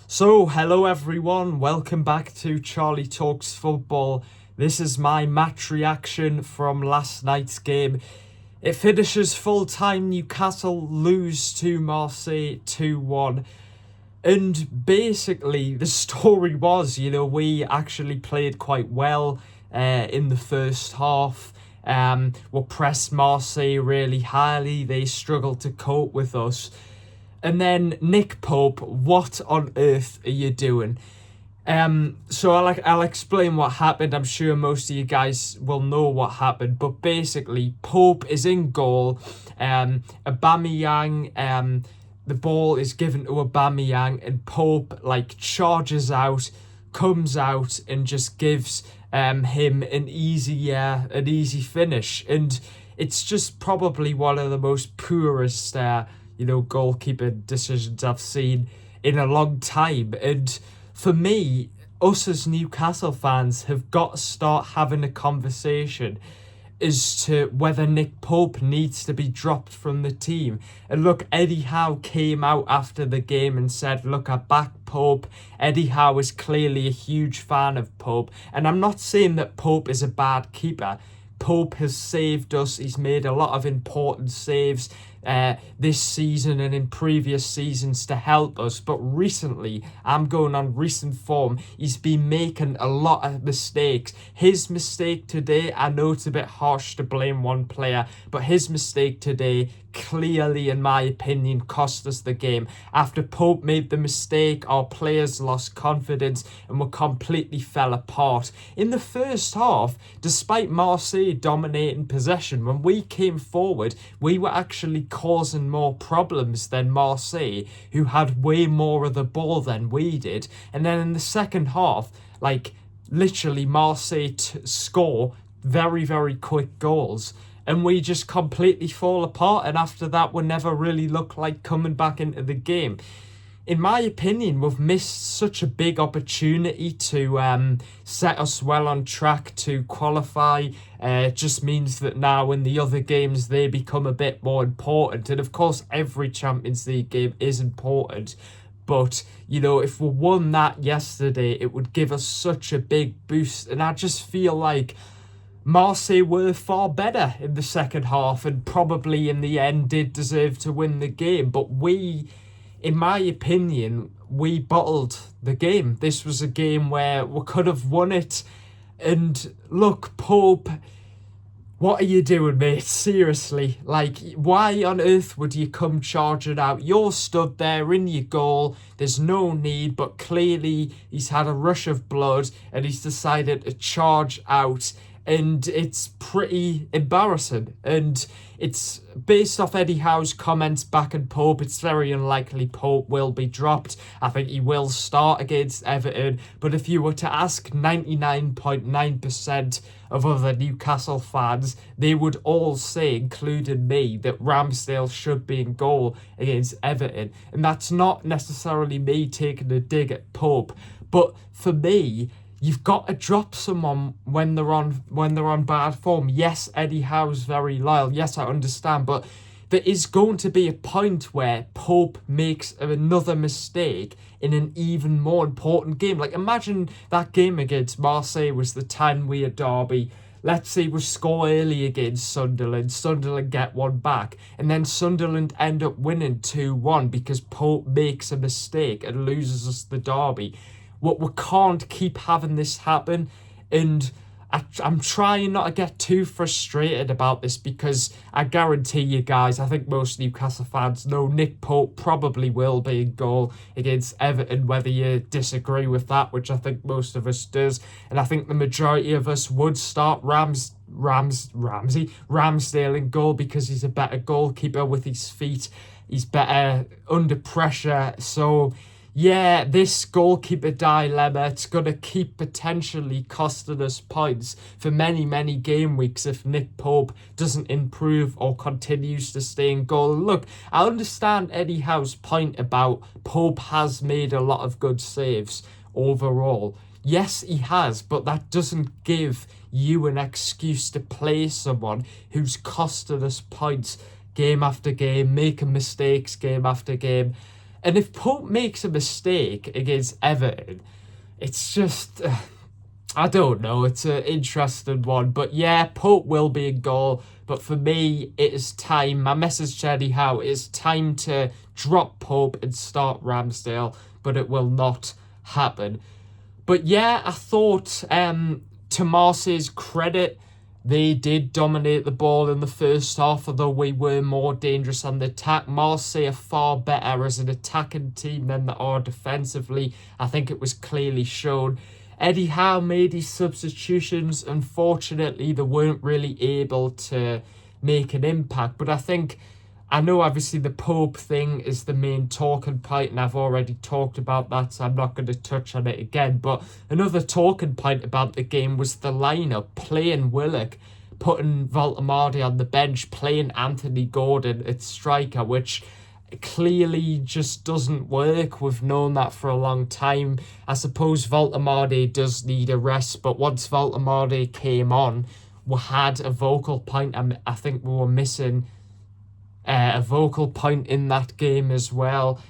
So, hello everyone, welcome back to Charlie Talks Football. This is my match reaction from last night's game. It finishes full time, Newcastle lose to Marseille 2-1. And basically, the story was, we actually played quite well in the first half. We pressed Marseille really highly, they struggled to cope with us. And then Nick Pope, what on earth are you doing? So I'll explain what happened. I'm sure most of you guys will know what happened, but basically Pope is in goal. Aubameyang, the ball is given to Aubameyang, and Pope charges out, comes out, and just gives him an easy finish. And it's just probably one of the most poorest goalkeeper decisions I've seen in a long time. And for me, us as Newcastle fans have got to start having a conversation as to whether Nick Pope needs to be dropped from the team. And look, Eddie Howe came out after the game and said, look, I back Pope. Eddie Howe is clearly a huge fan of Pope. And I'm not saying that Pope is a bad keeper. Pope has saved us. He's made a lot of important saves this season and in previous seasons to help us. But recently, I'm going on recent form, he's been making a lot of mistakes. His mistake today, I know it's a bit harsh to blame one player, but his mistake today clearly, in my opinion, cost us the game. After Pope made the mistake, our players lost confidence and we completely fell apart. In the first half, despite Marseille dominating possession, when we came forward, we were actually causing more problems than Marseille, who had way more of the ball than we did. And then in the second half, literally Marseille score very, very quick goals, and we just completely fall apart. And after that, we never really look like coming back into the game. In my opinion, we've missed such a big opportunity to set us well on track to qualify. It just means that now in the other games, they become a bit more important. And of course, every Champions League game is important. But, if we won that yesterday, it would give us such a big boost. And I just feel like Marseille were far better in the second half and probably in the end did deserve to win the game. But we, in my opinion, we bottled the game. This was a game where we could have won it. And look, Pope, what are you doing, mate? Seriously, why on earth would you come charging out? You're stood there in your goal. There's no need, but clearly he's had a rush of blood and he's decided to charge out. And it's pretty embarrassing. And it's based off Eddie Howe's comments back at Pope. It's very unlikely Pope will be dropped. I think he will start against Everton. But if you were to ask 99.9% of other Newcastle fans, they would all say, including me, that Ramsdale should be in goal against Everton. And that's not necessarily me taking a dig at Pope. But for me, you've got to drop someone when they're on bad form. Yes, Eddie Howe's very loyal. Yes, I understand, but there is going to be a point where Pope makes another mistake in an even more important game. Imagine that game against Marseille was the 10-wear derby. Let's say we score early against Sunderland. Sunderland get one back. And then Sunderland end up winning 2-1 because Pope makes a mistake and loses us the derby. We can't keep having this happen, and I'm trying not to get too frustrated about this because I guarantee you guys, I think most Newcastle fans know Nick Pope probably will be in goal against Everton, whether you disagree with that, which I think most of us does, and I think the majority of us would start Ramsdale in goal because he's a better goalkeeper with his feet. He's better under pressure, so yeah, this goalkeeper dilemma, it's going to keep potentially costing us points for many, many game weeks if Nick Pope doesn't improve or continues to stay in goal. Look, I understand Eddie Howe's point about Pope has made a lot of good saves overall. Yes, he has, but that doesn't give you an excuse to play someone who's costed us points game after game, making mistakes game after game. And if Pope makes a mistake against Everton, it's just, I don't know, it's an interesting one. But yeah, Pope will be in goal. But for me, it is time. My message to Eddie Howe is time to drop Pope and start Ramsdale. But it will not happen. But yeah, I thought, to Marseille's credit, they did dominate the ball in the first half, although we were more dangerous on the attack. Marseille are far better as an attacking team than they are defensively. I think it was clearly shown. Eddie Howe made his substitutions. Unfortunately, they weren't really able to make an impact. But I know obviously the Pope thing is the main talking point, and I've already talked about that, so I'm not going to touch on it again. But another talking point about the game was the lineup, playing Willock, putting Valtamade on the bench, playing Anthony Gordon at striker, which clearly just doesn't work. We've known that for a long time. I suppose Valtamade does need a rest, but once Valtamade came on, we had a vocal point. I think we were missing a vocal point in that game as well.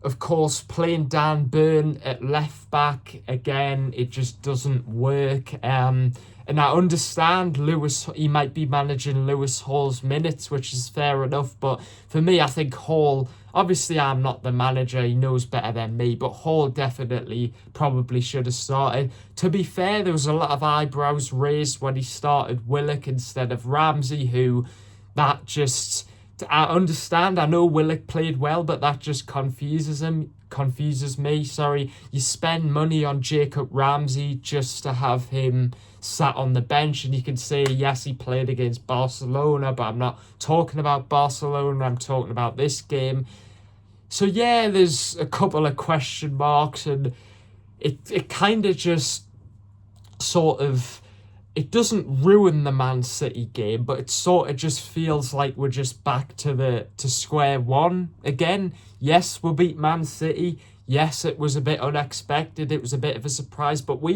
Of course, playing Dan Burn at left back, again, it just doesn't work. And I understand he might be managing Lewis Hall's minutes, which is fair enough. But for me, I think Hall, obviously I'm not the manager, he knows better than me, but Hall definitely probably should have started. To be fair, there was a lot of eyebrows raised when he started Willock instead of Ramsey, who that just, I understand, I know Willock played well, but that just confuses me. You spend money on Jacob Ramsey just to have him sat on the bench, and you can say, yes, he played against Barcelona, but I'm not talking about Barcelona, I'm talking about this game. So yeah, there's a couple of question marks, and it kind of just sort of, it doesn't ruin the Man City game, but it sort of just feels like we're just back to square one again. Yes, we'll beat Man City. Yes, it was a bit unexpected. It was a bit of a surprise, but we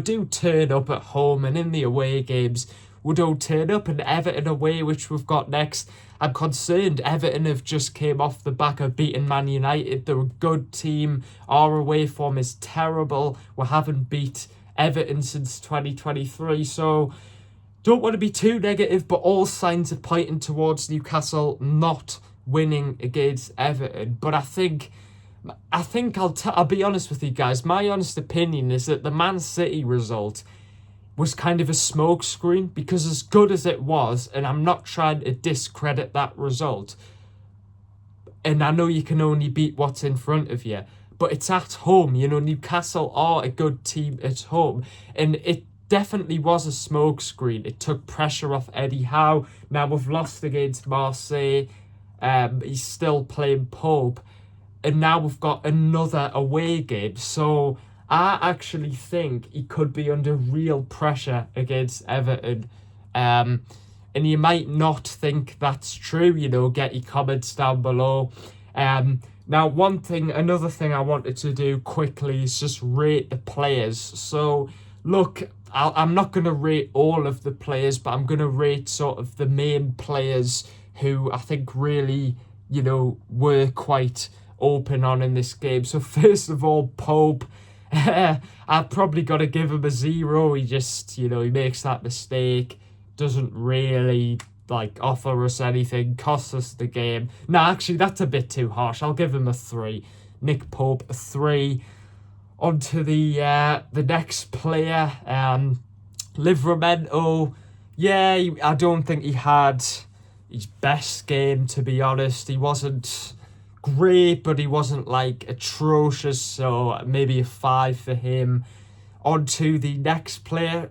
do turn up at home, and in the away games, we don't turn up. And Everton away, which we've got next, I'm concerned. Everton have just came off the back of beating Man United. They're a good team. Our away form is terrible. We haven't beat Everton since 2023, so don't want to be too negative, but all signs are pointing towards Newcastle not winning against Everton. But I think I'll be honest with you guys. My honest opinion is that the Man City result was kind of a smokescreen, because as good as it was, and I'm not trying to discredit that result, and I know you can only beat what's in front of you, but it's at home. Newcastle are a good team at home. And it definitely was a smokescreen. It took pressure off Eddie Howe. Now we've lost against Marseille. He's still playing Pope. And now we've got another away game. So I actually think he could be under real pressure against Everton. And you might not think that's true. Get your comments down below. Now, another thing I wanted to do quickly is just rate the players. So, look, I'm not going to rate all of the players, but I'm going to rate sort of the main players who I think really, were quite open on in this game. So, first of all, Pope. I've probably got to give him a 0. He just, he makes that mistake, doesn't really offer us anything, costs us the game. No, actually, that's a bit too harsh. I'll give him a 3. Nick Pope, a 3. On to the next player, Livramento. Yeah, I don't think he had his best game, to be honest. He wasn't great, but he wasn't atrocious, so maybe a 5 for him. On to the next player,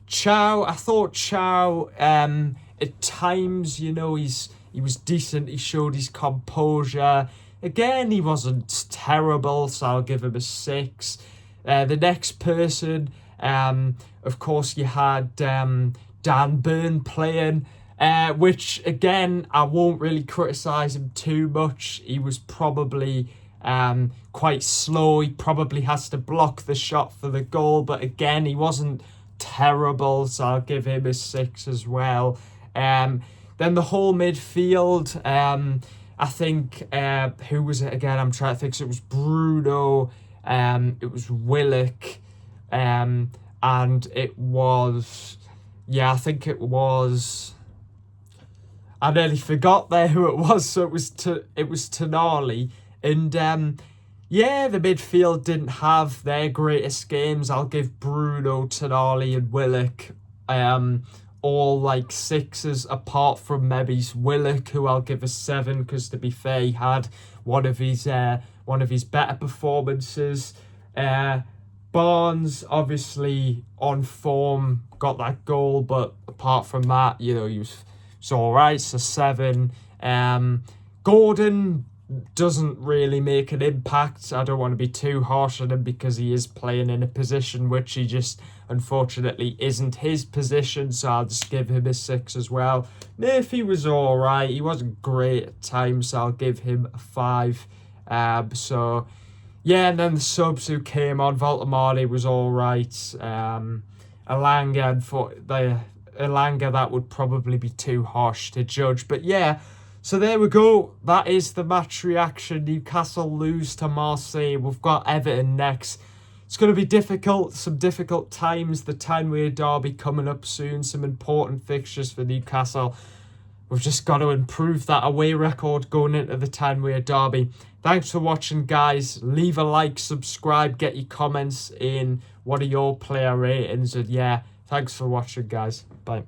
Chow. I thought Chow, at times, he was decent. He showed his composure. Again, he wasn't terrible, so I'll give him a 6. The next person, of course, you had Dan Burn playing, which, again, I won't really criticise him too much. He was probably quite slow. He probably has to block the shot for the goal, but again, he wasn't terrible, so I'll give him a 6 as well. Then the whole midfield, I think, who was it again? I'm trying to think. So it was Bruno, it was Willock, and it was, yeah, I think it was, I nearly forgot there who it was. So it was Tonali, and yeah, the midfield didn't have their greatest games. I'll give Bruno, Tonali, and Willock all like sixes, apart from maybe Willock, who I'll give a 7, because to be fair, he had one of his better performances. Barnes, obviously on form, got that goal, but apart from that, he was alright, so 7. Gordon doesn't really make an impact. I don't want to be too harsh on him, because he is playing in a position which he just unfortunately isn't his position, so I'll just give him a 6 as well. Murphy was alright, he wasn't great at times, so I'll give him a 5. So yeah, and then the subs who came on, Voltemade was alright. Elanga, that would probably be too harsh to judge, but yeah. So there we go. That is the match reaction. Newcastle lose to Marseille. We've got Everton next. It's going to be difficult. Some difficult times. The Tyne-Wear derby coming up soon. Some important fixtures for Newcastle. We've just got to improve that away record going into the Tyne-Wear derby. Thanks for watching, guys. Leave a like, subscribe, get your comments in. What are your player ratings? And yeah, thanks for watching, guys. Bye.